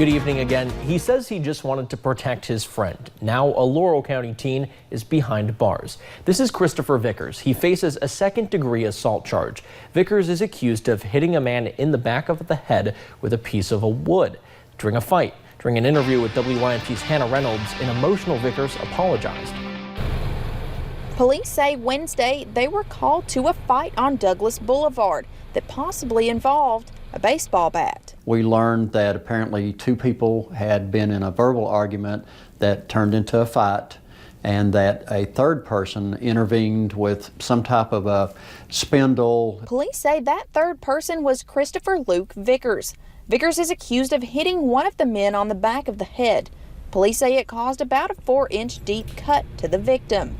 Good evening again. He says he just wanted to protect his friend. Now a Laurel County teen is behind bars. This is Christopher Vickers. He faces a second-degree assault charge. Vickers is accused of hitting a man in the back of the head with a piece of wood during a fight. During an interview with WYMT's Hannah Reynolds, an emotional Vickers apologized. Police say Wednesday they were called to a fight on Douglas Boulevard that possibly involved a baseball bat. We learned that apparently two people had been in a verbal argument that turned into a fight, and that a third person intervened with some type of a spindle. Police say that third person was Christopher Luke Vickers. Vickers is accused of hitting one of the men on the back of the head. Police say it caused about a 4-inch deep cut to the victim.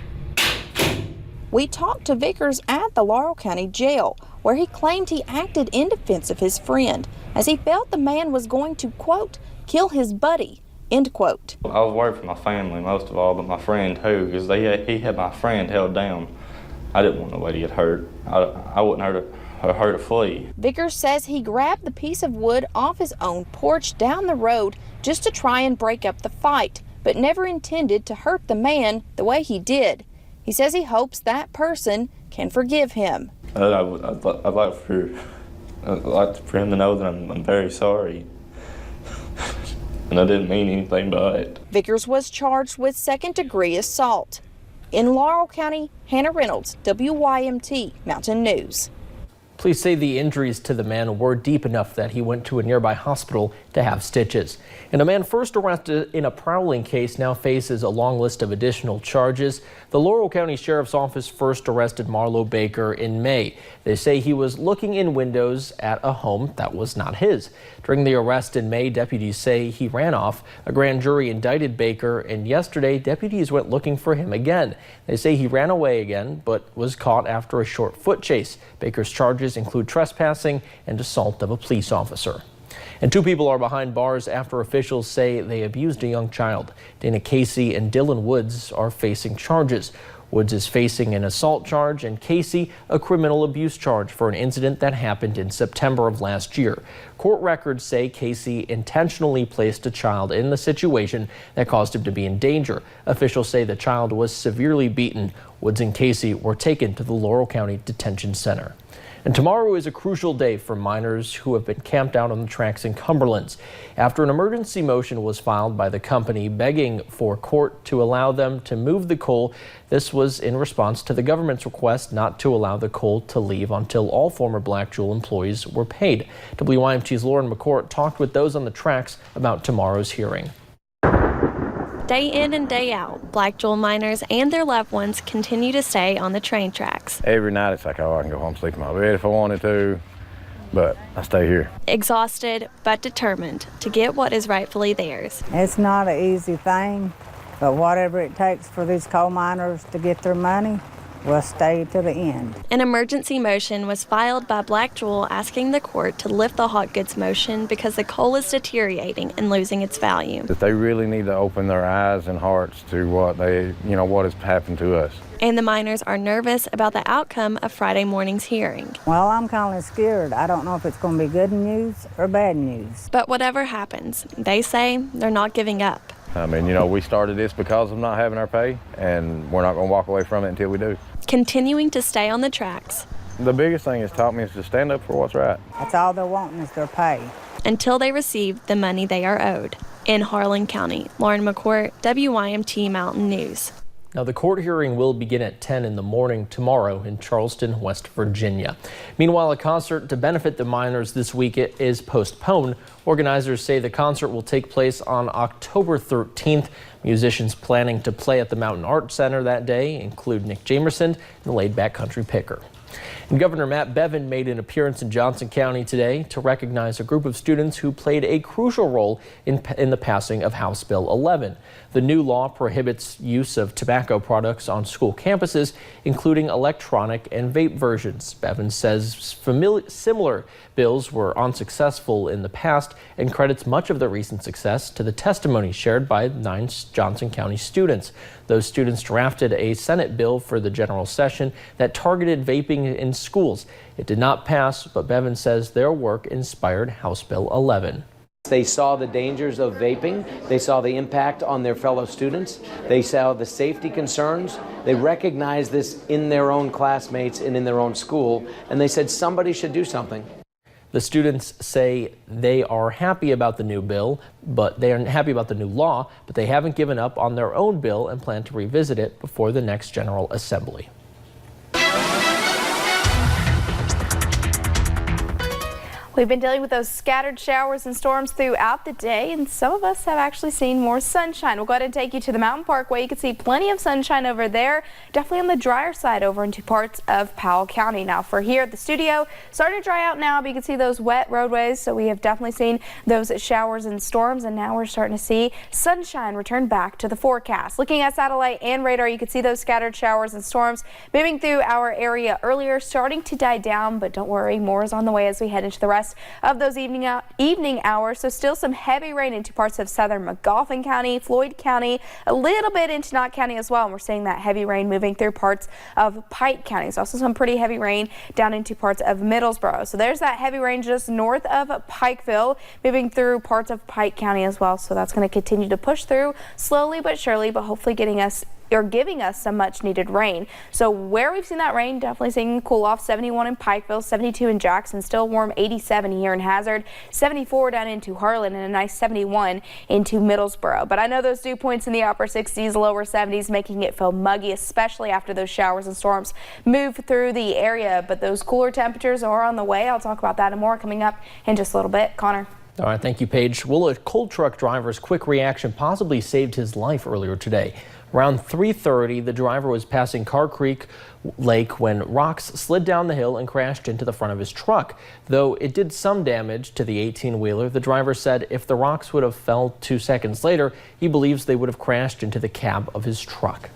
We talked to Vickers at the Laurel County Jail, where he claimed he acted in defense of his friend, as he felt the man was going to, quote, kill his buddy, end quote. I was worried for my family most of all, but my friend too, because he had my friend held down. I didn't want nobody to get hurt. I wouldn't hurt a flea. Vickers says he grabbed the piece of wood off his own porch down the road just to try and break up the fight, but never intended to hurt the man the way he did. He says he hopes that person can forgive him. I'd like for him to know that I'm very sorry. And I didn't mean anything by it. Vickers was charged with second-degree assault. In Laurel County, Hannah Reynolds, WYMT Mountain News. Police say the injuries to the man were deep enough that he went to a nearby hospital to have stitches. And a man first arrested in a prowling case now faces a long list of additional charges. The Laurel County Sheriff's Office first arrested Marlo Baker in May. They say he was looking in windows at a home that was not his. During the arrest in May, deputies say he ran off. A grand jury indicted Baker, and yesterday deputies went looking for him again. They say he ran away again, but was caught after a short foot chase. Baker's charges include trespassing and assault of a police officer. And two people are behind bars after officials say they abused a young child. Dana Casey and Dylan Woods are facing charges. Woods is facing an assault charge and Casey a criminal abuse charge for an incident that happened in September of last year. Court records say Casey intentionally placed a child in the situation that caused him to be in danger. Officials say the child was severely beaten. Woods and Casey were taken to the Laurel County Detention Center. And tomorrow is a crucial day for miners who have been camped out on the tracks in Cumberlands after an emergency motion was filed by the company begging for court to allow them to move the coal. This was in response to the government's request not to allow the coal to leave until all former Black Jewel employees were paid. WYMT's Lauren McCourt talked with those on the tracks about tomorrow's hearing. Day in and day out, Black Jewel miners and their loved ones continue to stay on the train tracks. Every night it's like, oh, I can go home and sleep in my bed if I wanted to, but I stay here. Exhausted but determined to get what is rightfully theirs. It's not an easy thing, but whatever it takes for these coal miners to get their money, we'll stay to the end. An emergency motion was filed by Black Jewel asking the court to lift the hot goods motion because the coal is deteriorating and losing its value. That they really need to open their eyes and hearts to what has happened to us. And the miners are nervous about the outcome of Friday morning's hearing. Well, I'm kind of scared. I don't know if it's going to be good news or bad news. But whatever happens, they say they're not giving up. I mean, we started this because of not having our pay, and we're not going to walk away from it until we do. Continuing to stay on the tracks. The biggest thing it's taught me is to stand up for what's right. That's all they're wanting is their pay. Until they receive the money they are owed. In Harlan County, Lauren McCourt, WYMT Mountain News. Now, the court hearing will begin at 10 in the morning tomorrow in Charleston, West Virginia. Meanwhile, a concert to benefit the miners this week is postponed. Organizers say the concert will take place on October 13th. Musicians planning to play at the Mountain Arts Center that day include Nick Jamerson and the Laid Back Country Picker. And Governor Bevin made an appearance in Johnson County today to recognize a group of students who played a crucial role in the passing of House Bill 11. The new law prohibits use of tobacco products on school campuses, including electronic and vape versions. Bevin says similar bills were unsuccessful in the past and credits much of the recent success to the testimony shared by 9 Johnson County students. Those students drafted a Senate bill for the general session that targeted vaping in schools. It did not pass, but Bevin says their work inspired House Bill 11. They saw the dangers of vaping. They saw the impact on their fellow students. They saw the safety concerns. They recognized this in their own classmates and in their own school, and they said somebody should do something. The students say they are happy about the new bill, but they are happy about the new law, but they haven't given up on their own bill and plan to revisit it before the next General Assembly. We've been dealing with those scattered showers and storms throughout the day, and some of us have actually seen more sunshine. We'll go ahead and take you to the Mountain Parkway. You can see plenty of sunshine over there, definitely on the drier side over into parts of Powell County. Now for here at the studio, starting to dry out now, but you can see those wet roadways, so we have definitely seen those showers and storms, and now we're starting to see sunshine return back to the forecast. Looking at satellite and radar, you can see those scattered showers and storms moving through our area earlier, starting to die down, but don't worry, more is on the way as we head into the rest of those evening hours. So still some heavy rain into parts of southern McGoffin County, Floyd County, a little bit into Knott County as well. And we're seeing that heavy rain moving through parts of Pike County. There's also some pretty heavy rain down into parts of Middlesboro. So there's that heavy rain just north of Pikeville, moving through parts of Pike County as well. So that's going to continue to push through slowly but surely, but hopefully giving us some much needed rain. So where we've seen that rain, definitely seeing cool off. 71 in Pikeville, 72 in Jackson, still warm. 87 here in Hazard, 74 down into Harlan, and a nice 71 into Middlesboro. But I know those dew points in the upper 60s, lower 70s, making it feel muggy, especially after those showers and storms move through the area. But those cooler temperatures are on the way. I'll talk about that and more coming up in just a little bit. Connor. All right, thank you, Paige. Well, a coal truck driver's quick reaction possibly saved his life earlier today. Around 3:30, the driver was passing Carr Creek Lake when rocks slid down the hill and crashed into the front of his truck. Though it did some damage to the 18-wheeler, the driver said if the rocks would have fell 2 seconds later, he believes they would have crashed into the cab of his truck.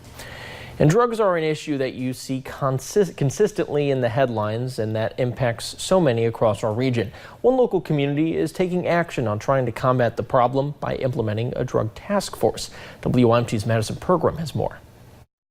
And drugs are an issue that you see consistently in the headlines, and that impacts so many across our region. One local community is taking action on trying to combat the problem by implementing a drug task force. WYMT's Madison Pergram has more.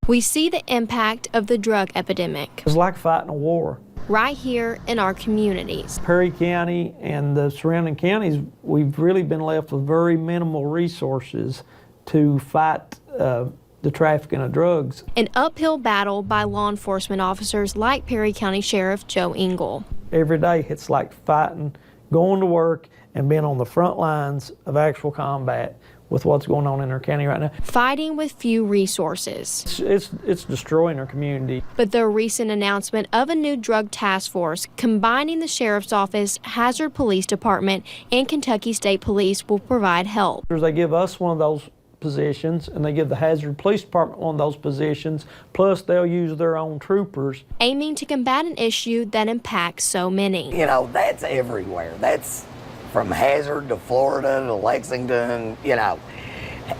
We see the impact of the drug epidemic It's like fighting a war. right here in our communities. Perry County and the surrounding counties, we've really been left with very minimal resources to fight the trafficking of drugs. An uphill battle by law enforcement officers like Perry County Sheriff Joe Engel. Every day it's like fighting, going to work, and being on the front lines of actual combat with what's going on in our county right now. Fighting with few resources. It's destroying our community. But the recent announcement of a new drug task force combining the Sheriff's Office, Hazard Police Department, and Kentucky State Police will provide help. They give us one of those positions, and they give the Hazard Police Department one of those positions, plus they'll use their own troopers. Aiming to combat an issue that impacts so many. You know, that's everywhere. That's from Hazard to Florida to Lexington, you know,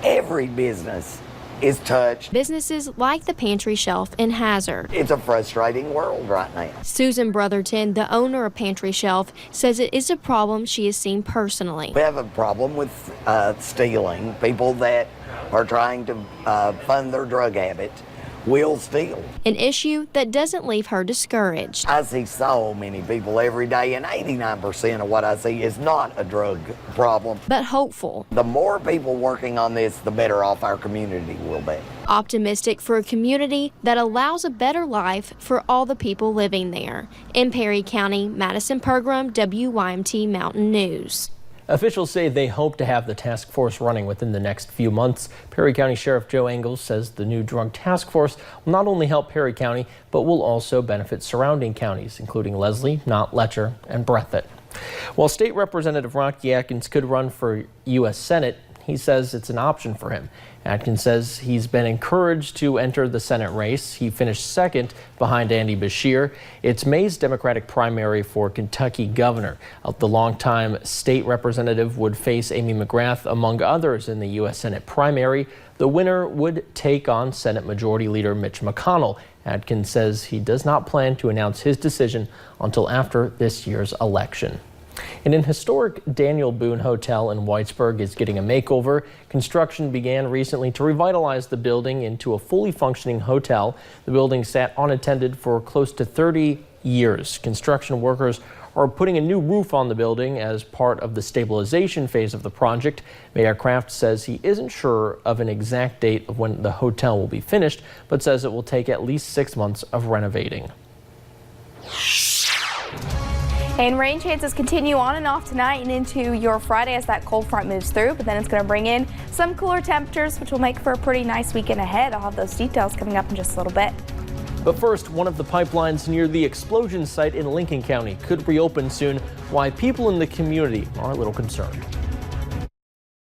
every business is touched. Businesses like the pantry shelf in Hazard. It's a frustrating world right now. Susan Brotherton, the owner of Pantry Shelf, says it is a problem she has seen personally. We have a problem with stealing. People that are trying to fund their drug habit will steal. An issue that doesn't leave her discouraged. I see so many people every day, and 89% of what I see is not a drug problem. But hopeful. The more people working on this, the better off our community will be. Optimistic for a community that allows a better life for all the people living there. In Perry County, Madison Pergram, WYMT Mountain News. Officials say they hope to have the task force running within the next few months. Perry County Sheriff Joe Engel says the new drug task force will not only help Perry County, but will also benefit surrounding counties, including Leslie, Knott, Letcher, and Breathitt. While State Representative Rocky Atkins could run for U.S. Senate, he says it's an option for him. Atkins says he's been encouraged to enter the Senate race. He finished second behind Andy Beshear. It's May's Democratic primary for Kentucky governor. The longtime state representative would face Amy McGrath, among others, in the U.S. Senate primary. The winner would take on Senate Majority Leader Mitch McConnell. Atkins says he does not plan to announce his decision until after this year's election. And an historic Daniel Boone Hotel in Whitesburg is getting a makeover. Construction began recently to revitalize the building into a fully functioning hotel. The building sat unattended for close to 30 years. Construction workers are putting a new roof on the building as part of the stabilization phase of the project. Mayor Kraft says he isn't sure of an exact date of when the hotel will be finished, but says it will take at least 6 months of renovating. And rain chances continue on and off tonight and into your Friday as that cold front moves through, but then it's going to bring in some cooler temperatures, which will make for a pretty nice weekend ahead. I'll have those details coming up in just a little bit. But first, one of the pipelines near the explosion site in Lincoln County could reopen soon, why people in the community are a little concerned.